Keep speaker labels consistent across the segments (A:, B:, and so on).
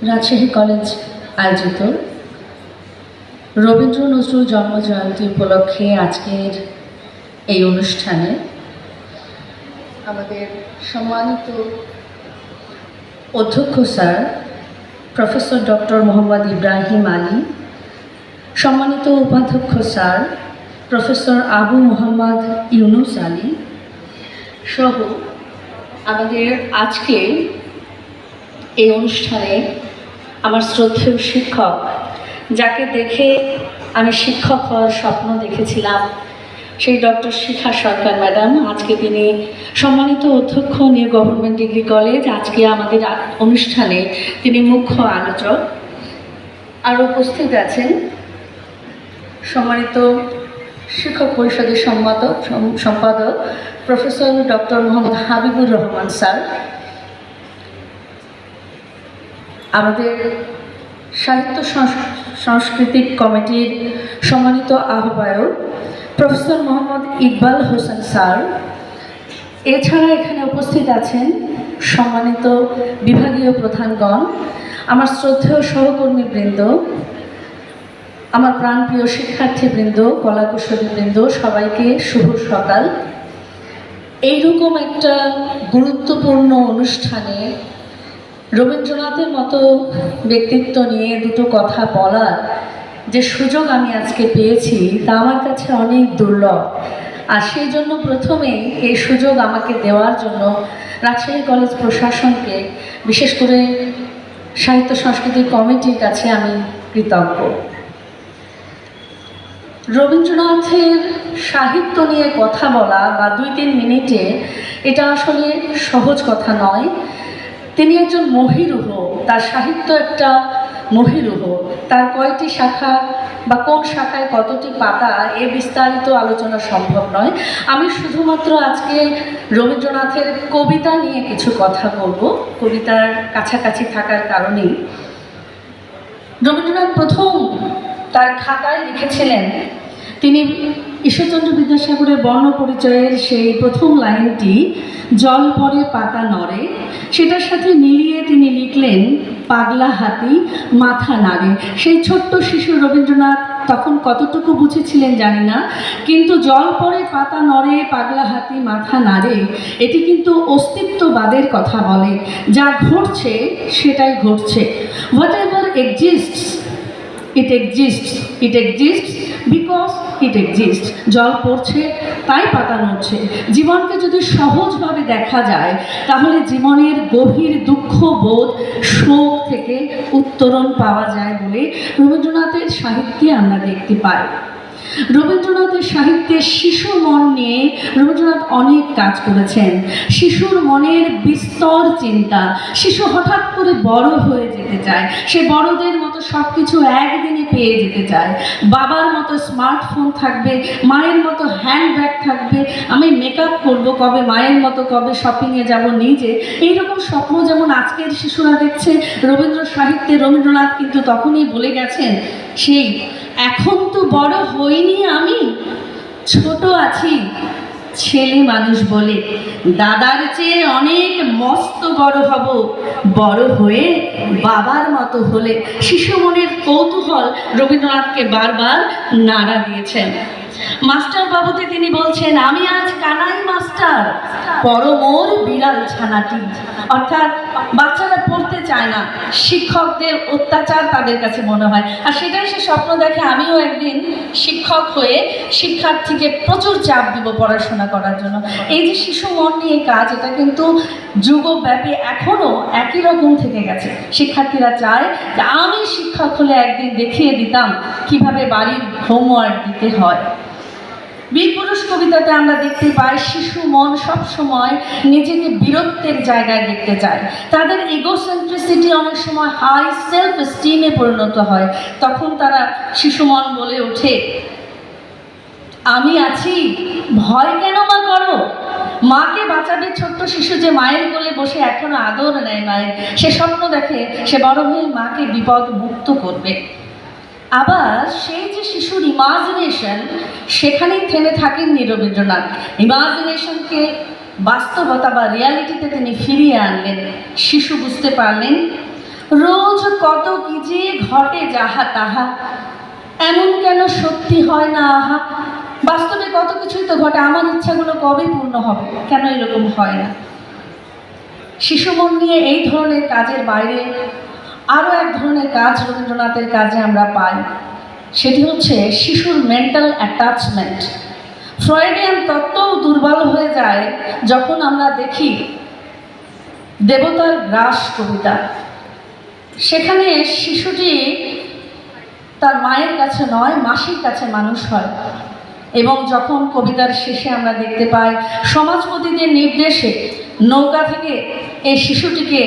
A: Rajshahi college আয়োজিত রবীন্দ্র নজরুল জন্মজয়ন্তী উপলক্ষে আজকের এই অনুষ্ঠানে আমাদের সম্মানিত অধ্যক্ষ sir professor doctor Mohammad Ibrahim Ali, সম্মানিত উপাধ্যক্ষ স্যার প্রফেসর আবু মোহাম্মদ ইউনুস আলী সহ আমাদের আজকে এই অনুষ্ঠানে আমার শ্রদ্ধেয় শিক্ষক, যাকে দেখে আমি শিক্ষক হওয়ার স্বপ্ন দেখেছিলাম, সেই ডক্টর শিখা সরকার ম্যাডাম, আজকে তিনি সম্মানিত অধ্যক্ষ নিউ গভর্নমেন্ট ডিগ্রি কলেজ। আজকে আমাদের অনুষ্ঠানে তিনি মুখ্য আলোচক। আর উপস্থিত আছেন সম্মানিত শিক্ষক পরিষদের সম্পাদক professor doctor Mohammad Habibur Rahman sir, আমাদের সাহিত্য সাংস্কৃতিক কমিটির সম্মানিত আহ্বায়ক প্রফেসর মোহাম্মদ ইকবাল হোসেন স্যার, এছাড়া এখানে উপস্থিত আছেন সম্মানিত বিভাগীয় প্রধানগণ, আমার শ্রদ্ধেয় সহকর্মীবৃন্দ, আমার প্রাণপ্রিয় শিক্ষার্থীবৃন্দ, কলাকুশলীবৃন্দ, সবাইকে শুভ সকাল। এইরকম একটা গুরুত্বপূর্ণ অনুষ্ঠানে রবীন্দ্রনাথের মতো ব্যক্তিত্ব নিয়ে দুটো কথা বলার যে সুযোগ আমি আজকে পেয়েছি, তা আমার কাছে অনেক দুর্লভ। আর সেই জন্য প্রথমেই এই সুযোগ আমাকে দেওয়ার জন্য রাজশাহী কলেজ প্রশাসনকে, বিশেষ করে সাহিত্য সংস্কৃতি কমিটির কাছে আমি কৃতজ্ঞ। রবীন্দ্রনাথের সাহিত্য নিয়ে কথা বলা বা 2-3 মিনিটে, এটা আসলে সহজ কথা নয়। তিনি একজন মহীরুহ, তার সাহিত্য একটা মহীরুহ। তার কয়টি শাখা বা কোন শাখায় কতটি পাতা, এ বিস্তারিত আলোচনা সম্ভব নয়। আমি শুধুমাত্র আজকে রবীন্দ্রনাথের কবিতা নিয়ে কিছু কথা বলবো, কবিতার কাছাকাছি থাকার কারণেই। রবীন্দ্রনাথ প্রথম তার খাতায় লিখেছিলেন, তিনি ঈশ্বরচন্দ্র বিদ্যাসাগরের বর্ণপরিচয়ের সেই প্রথম লাইনটি জল পড়ে পাতা নড়ে, সেটার সাথে মিলিয়ে তিনি লিখলেন পাগলা হাতি মাথা নাড়ে। সেই ছোট্ট শিশু রবীন্দ্রনাথ তখন কতটুকু বুঝেছিলেন জানি না, কিন্তু জল পড়ে পাতা নড়ে, পাগলা হাতি মাথা নাড়ে, এটি কিন্তু অস্তিত্ববাদের কথা বলে। যা ঘটছে সেটাই ঘটছে। What ever exists, it exists, it exists because it exist. জল পড়ছে তাই পাতা নড়ছে। জীবনকে যদি সহজভাবে দেখা যায়, তাহলে জীবনের গভীর দুঃখ বোধ, শোক থেকে উত্তরণ পাওয়া যায় বলে রবীন্দ্রনাথের সাহিত্যে আমরা দেখতে পাই। রবীন্দ্রনাথের সাহিত্যে শিশু মন নিয়ে রবীন্দ্রনাথ অনেক কাজ করেছেন। শিশুর মনের বিস্তর চিন্তা। শিশু হঠাৎ করে বড় হয়ে যেতে চায়, সে বড়দের মতো সব কিছু একদিনে পেয়ে যেতে চায়। বাবার মতো স্মার্টফোন থাকবে, মায়ের মতো হ্যান্ডব্যাগ থাকবে, আমি মেকআপ করবো কবে, মায়ের মতো কবে শপিংয়ে যাব নিজে, এইরকম স্বপ্ন যেমন আজকের শিশুরা দেখছে, রবীন্দ্র সাহিত্যে রবীন্দ্রনাথ কিন্তু তখনই বলে গেছেন, সেই এখন তো বড় হইনি আমি, ছোট আছি ছেলে মানুষ বলে, দাদার চেয়ে অনেক মস্ত বড় হব, বড় হয়ে বাবার মতো হলে। শিশু মনের কৌতূহল রবীন্দ্রনাথকে বারবার নাড়া দিয়েছেন। মাস্টার বাবুতে তিনি বলছেন, আমি আজ কানাই মাস্টার, বড় মোর বিড়াল ছানাটি। অর্থাৎ বাচ্চারা পড়তে চায় না, শিক্ষকদের অত্যাচার তাদের কাছে মনে হয়, আর সেটাই সে স্বপ্ন দেখে, আমিও একদিন শিক্ষক হয়ে শিক্ষার্থীকে প্রচুর চাপ দিব পড়াশোনা করার জন্য। এই যে শিশু মন নিয়ে কাজ, এটা কিন্তু যুগব্যাপী এখনও একই রকম থেকে গেছে। শিক্ষার্থীরা চায় যে আমি শিক্ষক হলে একদিন দেখিয়ে দিতাম কিভাবে বাড়ির হোমওয়ার্ক দিতে হয়। বীরপুরুষ কবিতাতে আমরা দেখতে পাই, শিশু মন সবসময় নিজেকে বীরত্বের জায়গায় দেখতে চায়। তাদের ইগোসেন্ট্রিসিটি অনেক সময় হাই সেলফ এস্টিমে পরিণত হয়। তখন তারা শিশু মন বলে ওঠে, আমি আছি, ভয় কেন মা করো। মাকে বাঁচাবে ছোট্ট শিশু, যে মায়ের কোলে বসে এখনো আদর নেয় মায়ের, সে স্বপ্ন দেখে সে বড় হয়ে মাকে বিপদ মুক্ত করবে। আবার সেই যে শিশুর ইমাজিনেশন, সেখানেই থেমে থাকেননি রবীন্দ্রনাথ। ইমাজিনেশনকে বাস্তবতা বা রিয়ালিটিতে তিনি ফিরিয়ে আনলেন। শিশু বুঝতে পারলেন রোজ ঘটে যাহা তাহা, এমন কেন সত্যি হয় না আহা। বাস্তবে কত কিছুই তো ঘটে, আমার ইচ্ছাগুলো কবে পূর্ণ হবে, কেন এরকম হয় না। শিশু মন নিয়ে এই ধরনের কাজের বাইরে আরও এক ধরনের কাজ রবীন্দ্রনাথের কাজে আমরা পাই, সেটি হচ্ছে শিশুর মেন্টাল অ্যাটাচমেন্ট। ফ্রয়েডিয়ান তত্ত্বও দুর্বল হয়ে যায় যখন আমরা দেখি দেবতার গ্রাস কবিতা। সেখানে শিশুটি তার মায়ের কাছে নয়, মাসির কাছে মানুষ হয়। এবং যখন কবিতার শেষে আমরা দেখতে পাই সমাজপতিদের নির্দেশে নৌকা থেকে এই শিশুটিকে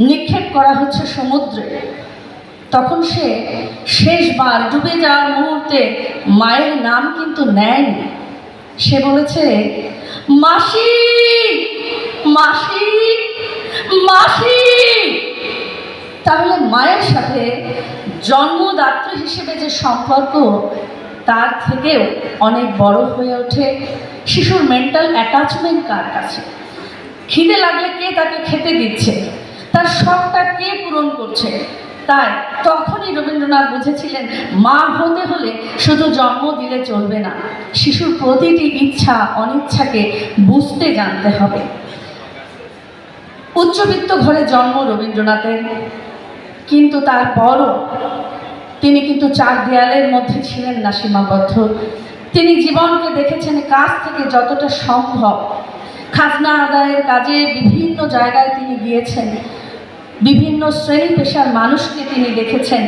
A: নিক্ষেপ করা হচ্ছে সমুদ্রে, তখন সে শেষবার ডুবে যাওয়ার মুহূর্তে মায়ের নাম কিন্তু নেয়নি। সে বলেছে, মাসি মাসি মাসি। তাহলে মায়ের সাথে জন্মদাত্রী হিসেবে যে সম্পর্ক, তার থেকেও অনেক বড় হয়ে ওঠে শিশুর মেন্টাল অ্যাটাচমেন্ট কার কাছে। খিদে লাগলে কে তাকে খেতে দিচ্ছে, তার শখটা কে পূরণ করছে। তাই তখনই রবীন্দ্রনাথ বুঝেছিলেন মা হতে হলে শুধু জন্ম দিলে চলবে না, শিশুর প্রতিটি ইচ্ছা অনিচ্ছাকে বুঝতে জানতে হবে। উচ্চবিত্ত ঘরে জন্ম রবীন্দ্রনাথের, কিন্তু তারপরও তিনি কিন্তু চার দেয়ালের মধ্যে ছিলেন না সীমাবদ্ধ। তিনি জীবনকে দেখেছেন কাজ থেকে যতটা সম্ভব। খাজনা আদায়ের কাজে বিভিন্ন জায়গায় তিনি গিয়েছেন, বিভিন্ন শ্রেণী পেশার মানুষকে তিনি দেখেছেন।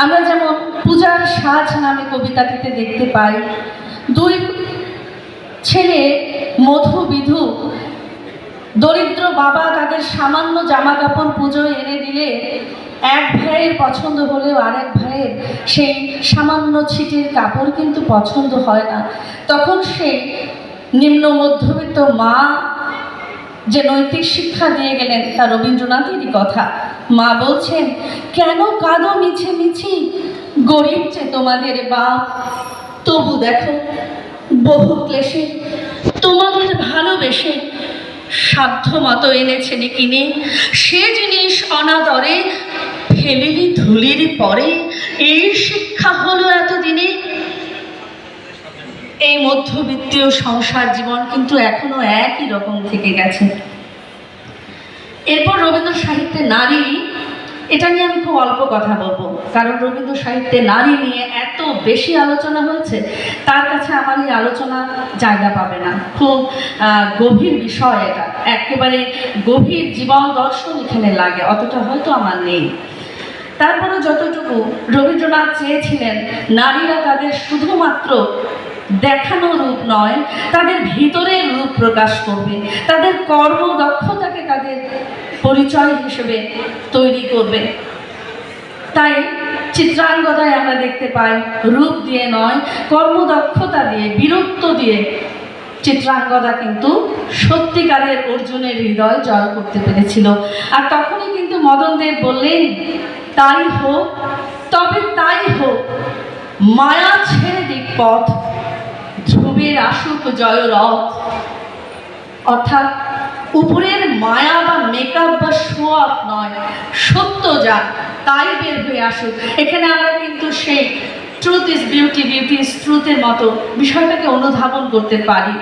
A: আমরা যেমন পূজার সাজ নামে কবিতাটিতে দেখতে পাই, দুই ছেলে মধু বিধু, দরিদ্র বাবা তাদের সামান্য জামা কাপড় পুজোয় এনে দিলে এক ভাইয়ের পছন্দ হলেও আরেক ভাইয়ের সেই সামান্য ছিটের কাপড় কিন্তু পছন্দ হয় না। তখন সেই নিম্ন মধ্যবিত্ত মা যে নৈতিক শিক্ষা দিয়ে গেলেন তা রবীন্দ্রনাথেরই কথা। মা বলছেন, কেন কাঁদো মিছে মিছি, গরিব যে তোমাদের বাপ, তবু দেখো বহু ক্লেশে তোমাদের ভালোবেসে সাধ্য মতো এনেছেন কিনে, সে জিনিস অনাদরে ফেলিলি ধুলির পরে, এই শিক্ষা হলো এতদিনে। এই মধ্যবিত্তীয় সংসার জীবন কিন্তু এখনো একই রকম থেকে গেছে। এরপর রবীন্দ্র সাহিত্যে নারী, এটা নিয়ে আমি খুব অল্প কথা বলবো, কারণ রবীন্দ্র সাহিত্যে নারী নিয়ে এত বেশি আলোচনা হয়েছে, তার কাছে আমার এই আলোচনা জায়গা পাবে না। খুব গভীর বিষয় এটা, একেবারে গভীর জীবন দর্শন এখানে লাগে, অতটা হয়তো আমার নেই। তারপরে যতটুকু রবীন্দ্রনাথ চেয়েছিলেন নারীরা তাদের শুধুমাত্র দেখানো রূপ নয়, তাদের ভিতরের রূপ প্রকাশ করবে, তাদের কর্মদক্ষতাকে তাদের পরিচয় হিসেবে তৈরি করবে। তাই চিত্রাঙ্গদায় আমরা দেখতে পাই রূপ দিয়ে নয়, কর্মদক্ষতা দিয়ে, বীরত্ব দিয়ে চিত্রাঙ্গদা কিন্তু সত্যিকারের অর্জুনের হৃদয় জয় করতে পেরেছিল। আর তখনই কিন্তু মদন দেব বললেন, তাই হোক, তবে তাই হোক, মায়া ছেড়ে দিক পথ, ধ্রুবের আসুক জয় রথ। অর্থাৎ উপরের মায়া বা মেকআপ বা শো আপ নয়, সত্য যা তাই বের হয়ে আসুক। এখানে আমরা কিন্তু সেই truth is beauty, beauty is ট্রুথের মতো বিষয়টাকে অনুধাবন করতে পারি,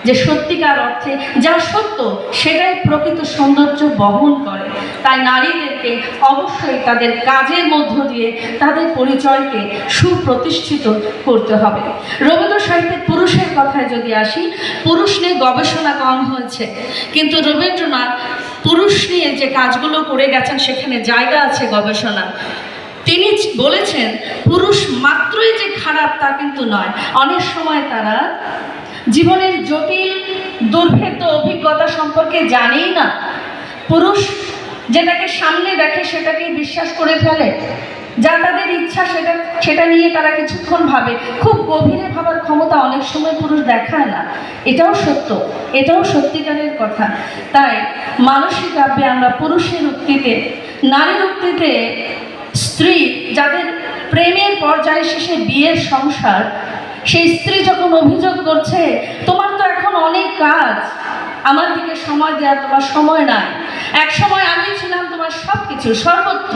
A: যে সত্যিকার অর্থে যা সত্য সেটাই প্রকৃত সৌন্দর্য বহন করে। তাই নারীদেরকে অবশ্যই তাদের কাজের মধ্য দিয়ে তাদের পরিচয়কে সুপ্রতিষ্ঠিত করতে হবে। রবীন্দ্র সাহিত্যের পুরুষের কথায় যদি আসি, পুরুষ নিয়ে গবেষণা কম হয়েছে, কিন্তু রবীন্দ্রনাথ পুরুষ নিয়ে যে কাজগুলো করে গেছেন সেখানে জায়গা আছে গবেষণা। তিনি বলেছেন পুরুষ মাত্রই যে খারাপ তা কিন্তু নয়, অনেক সময় তারা জীবনের জটিল দুর্ভেদ্য অভিজ্ঞতা সম্পর্কে জানেই না। পুরুষ যেটাকে সামনে দেখে সেটাকেই বিশ্বাস করে ফেলে, যা তাদের ইচ্ছা সেটা নিয়ে তারা কিছুক্ষণ ভাবে, খুব গভীরে ভাবার ক্ষমতা অনেক সময় পুরুষ দেখায় না। এটাও সত্য, এটাও সত্যিকারের কথা। তাই মানসিক কাব্যে আমরা পুরুষের উক্তিতে, নারীর উক্তিতে স্ত্রী যাদের প্রেমের পর্যায়ে শেষে বিয়ের সংসার, সেই স্ত্রী যখন অভিযোগ করছে, তোমার তো এখন অনেক কাজ, আমার দিকে সময় দেওয়ার তোমার সময় নাই, এক সময় আমি ছিলাম তোমার তোমার সব কিছু সর্বত্র।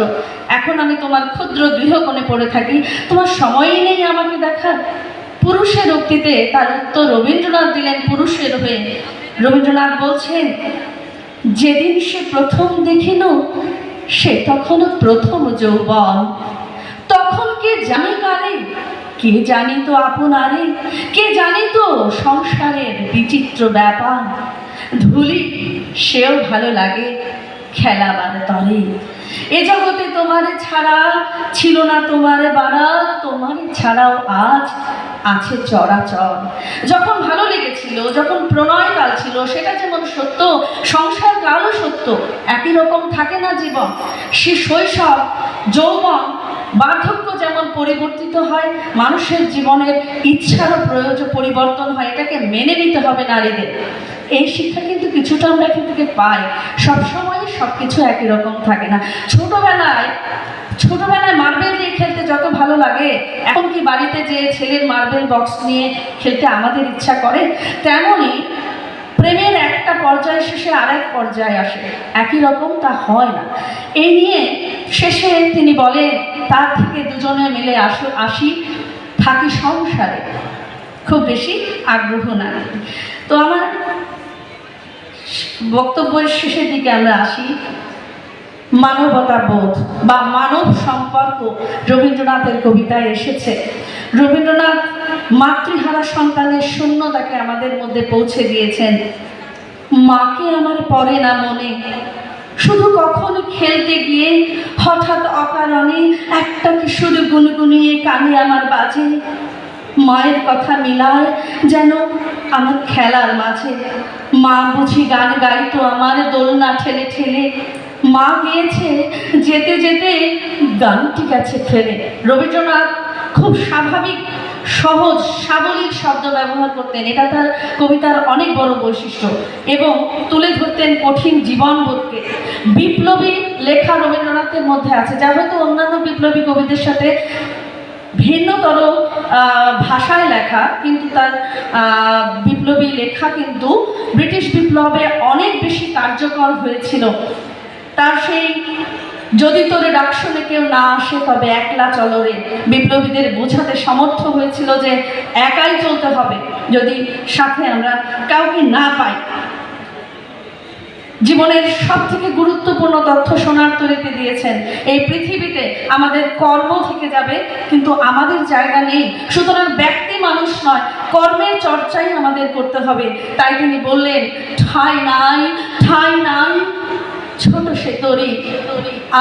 A: এখন আমি তোমার ক্ষুদ্র গৃহকোণে পড়ে থাকি, তোমার সময়ই নেই আমাকে দেখার। পুরুষের উক্তিতে তার উত্তর রবীন্দ্রনাথ দিলেন পুরুষের হয়ে। রবীন্দ্রনাথ বলছেন, যেদিন সে প্রথম দেখিল সে তখনও প্রথম যৌবন, তখন কে জানি কারে, কে জানি তো আপনারে, কে জানি তো সংসারের বিচিত্র ব্যাপার। ধুলি সেও ভালো লাগে খেলাবার তরে, এ জগতে তোমারে ছাড়া ছিল না তোমারে বাড়া, তোমারে ছাড়াও আজ আছে চরাচর। যখন ভালো লেগেছিল, যখন প্রণয়কাল ছিল, সেটা যেমন সত্য, সংসার কালও সত্য। একই রকম থাকে না জীবন। সে শৈশব, যৌবন, বার্ধক্য যেমন পরিবর্তিত হয়, মানুষের জীবনের ইচ্ছারও প্রয়োজন পরিবর্তন হয়। এটাকে মেনে নিতে হবে নারীদের। এই শিক্ষা কিন্তু কিছুটা আমরা এখান থেকে পাই। সবসময় সব কিছু একই রকম থাকে না। ছোটবেলায় মার্বেল দিয়ে খেলতে যত ভালো লাগে, এখন কি বাড়িতে যে ছেলের মার্বেল বক্স নিয়ে খেলতে আমাদের ইচ্ছা করে? তেমনই প্রেমের একটা পর্যায় শেষে আরেক পর্যায়ে আসে, একই রকম তা হয় না। এই নিয়ে শেষে তিনি বলেন, তার থেকে দুজনে মিলে আসি থাকি সংসারে, খুব বেশি আগ্রহ না। তো আমার বক্তব্যের শেষের দিকে আমরা আসি। মানবতা বোধ বা মানব সম্পর্ক রবীন্দ্রনাথের কবিতায় এসেছে। রবীন্দ্রনাথ মাতৃহারা সন্তানের শূন্যতাকে আমাদের মধ্যে পৌঁছে দিয়েছেন। মাকে আমার পড়ে না মনে, শুধু কখনো খেলতে গিয়ে হঠাৎ অকারণে একটা কিশোর গুনগুনিয়ে কানে আমার বাজে। মায়ের কথা মিলায় যেন আমার খেলার মাঝে। মা বুঝি গান গাইতো আমার দোলনা ঠেলে ঠেলে, মা গিয়েছে যেতে যেতে গানটি গেছে ফেলে। রবীন্দ্রনাথ খুব স্বাভাবিক, সহজ, সাবলীল শব্দ ব্যবহার করতেন। এটা তার কবিতার অনেক বড় বৈশিষ্ট্য। এবং তুলে ধরতেন কঠিন জীবনবোধকে। বিপ্লবী লেখা রবীন্দ্রনাথের মধ্যে আছে, যা হয়তো অন্যান্য বিপ্লবী কবিদের সাথে ভিন্নতর ভাষায় লেখা, কিন্তু তার বিপ্লবী লেখা কিন্তু ব্রিটিশ বিপ্লবে অনেক বেশি কার্যকর হয়েছিল। তার সেই যদি তোরে ডাক শুনে কেউ না আসে তবে একলা চলরে বিপ্লবীদের বোঝাতে সমর্থ হয়েছিল যে একাই চলতে হবে যদি সাথে আমরা কাউকে না পাই। জীবনের সব থেকে গুরুত্বপূর্ণ তথ্য শোনার তরিতে দিয়েছেন। এই পৃথিবীতে আমাদের কর্ম থেকে যাবে, কিন্তু আমাদের জায়গা নেই। সুতরাং ব্যক্তি মানুষ নয়, কর্মের চর্চাই আমাদের করতে হবে। তাই তিনি বললেন, ঠাঁই নাই, ঠাঁই নাই ছোট সে তরি,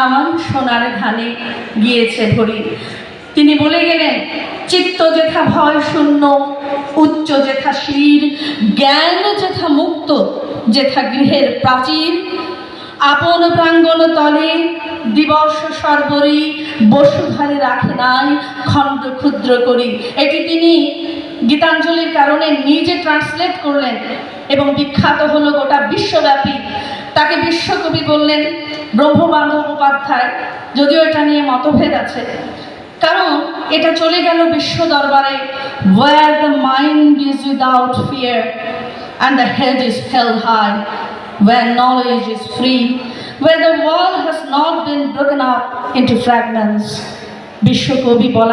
A: আমার সোনার ধানে গিয়েছে ভরি। তিনি বলে গেলেন, চিত্ত যেথা ভয় শূন্য, উচ্চ যেথা শির, জ্ঞান যেথা মুক্ত, যেথা গৃহের প্রাচীর, আপন প্রাঙ্গণ তলে দিবস সর্বরি, বসুধারে রাখে নাই খণ্ড ক্ষুদ্র করি। এটি তিনি গীতাঞ্জলির কারণে নিজে ট্রান্সলেট করলেন এবং বিখ্যাত হলো গোটা বিশ্বব্যাপী। তাকে বিশ্বকবি বললেন ব্রহ্মবান্ধব উপাধ্যায়, যদিও এটা নিয়ে মতভেদ আছে, কারণ এটা চলে গেল বিশ্ব দরবারে। Where the mind is without fear and the head is held high, where knowledge is free, where the world has not been broken up into fragments. বিশ্বকবি বলা